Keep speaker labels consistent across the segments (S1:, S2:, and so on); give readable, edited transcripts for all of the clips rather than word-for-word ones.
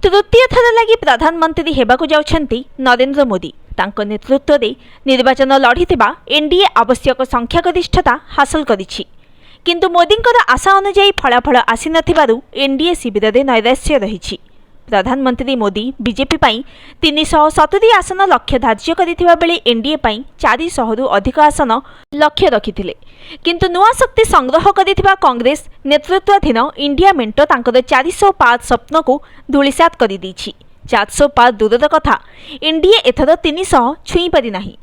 S1: तृतीय थर लगी प्रधानमंत्री हेबाकु जाउछन्ति नरेंद्र मोदी। तांको नेतृत्व दे निर्वाचन लढ़िथिबा एनडीए आवश्यक संख्यागरिष्ठता हासिल करिछि, किंतु मोदींकर आशा अनुसार फलाफल आसी नथिबारु एनडीए शिविर में नैराश्य रहिछि। प्रधानमंत्री मोदी बीजेपी पाई 370 आसन लक्ष्य धार्य करिथिबा बेले एनडीए पाई 400 रु अधिक आसन लक्ष्य रखिथिले, किंतु नुआ शक्ति संग्रह करिथिबा कांग्रेस नेतृत्वाधीन इंडिया मेंट तांकर 400 पार स्वप्न को धूलिसात करि दैछि। 400 पार दूरर कथा एनडीए एथर 300 छुई पारि नाही।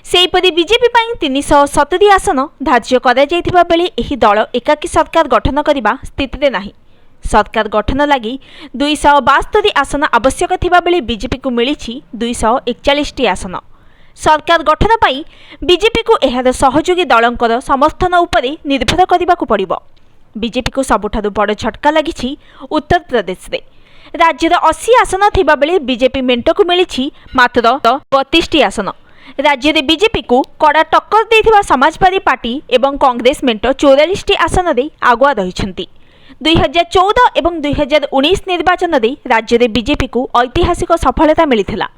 S1: सेहीपरि बीजेपी पाई 370 आसन धार्य करा जायथिबा बेले एही दल एकाकी सरकार गठन करिबा स्थिति नाही। सरकार गठन लगी 272 आसन आवश्यक थिबा बेले बीजेपी को मिली 241 आसन। सरकार गठन पाई बीजेपी को एहार सहयोगी दलंकर समर्थन उपरे निर्भर करने पड़िबो। बीजेपी को सबुठारु बड़ झटका लगी उत्तर प्रदेश रे। राज्यर 80 आसन थिबा बेले बीजेपी मेंट को मिली मात्र 32 आसन। राज्य में बीजेपी को कड़ा टक्कर देथिबा समाजवादी पार्टी एवं कांग्रेस मेंट 44 आसन रे आगुआ रहिछन्ति। 2014 एवं 2019 निर्वाचन में राज्य में बीजेपी को ऐतिहासिक सफलता मिलिथिला।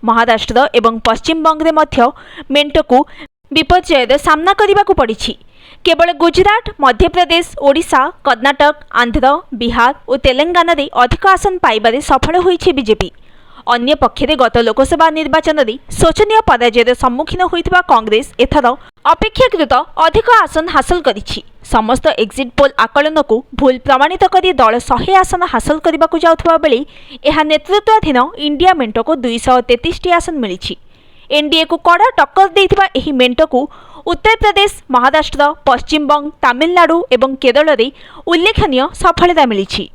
S1: महाराष्ट्र एवं पश्चिम बंग में मेंट को विपर्ययर सामना करने को पड़ी। केवल गुजरात, मध्य प्रदेश, ओडिशा, कर्नाटक, आंध्र, बिहार और तेलंगाना रे अधिक आसन पाइबारे सफल होइछि बीजेपी। अन्य पक्षरे गत लोकसभा निर्वाचन में शोचनीय पराजयर सम्मुखीन होइथिबा कांग्रेस एथर अपेक्षाकृत अधिक आसन हासिल करिछि। समस्त एक्जिट पोल आकलन को भूल प्रमाणित करी दल 100 आसन हासिल करने को जाउथबा बेले एहा नेतृत्वाधीन इंडिया मेंट को 233 आसन मिलिछि। एनडीए को कड़ा टक्कर देथिबा एही मेंट को उत्तर प्रदेश, महाराष्ट्र, पश्चिम बंग, तमिलनाडु एवं केरल रे उल्लेखनीय सफलता मिलिछि।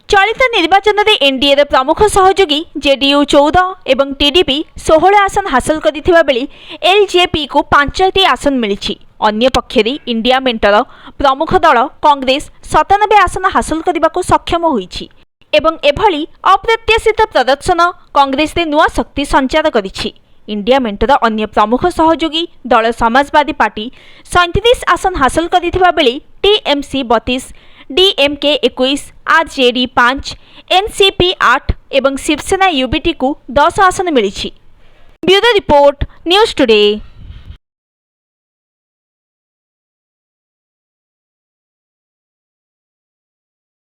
S1: चलित निर्वाचन में एनडीए प्रमुख सहयोगी जेडीयू 14 एवं टीडीपी 16 आसन हासिल करथिबा बेले एलजेपी को 5टी आसन मिलिछि। अन्य पक्षरे इंडिया मेंटर प्रमुख दल कांग्रेस 97 आसन हासिल करने को सक्षम होइछि एवं एभली अप्रत्याशित प्रदर्शन कांग्रेस रे नुआ शक्ति संचार करिछि। इंडिया मेंटर अन्य प्रमुख सहयोगी दल समाजवादी पार्टी 37 आसन हासिल करथिबा बेले टीएमसी 32, डीएमके 21, आरजेडी 5, एनसीपी 8 एवं शिवसेना यूबीटी को 10 आसन मिलिछि। Bureau report, news today.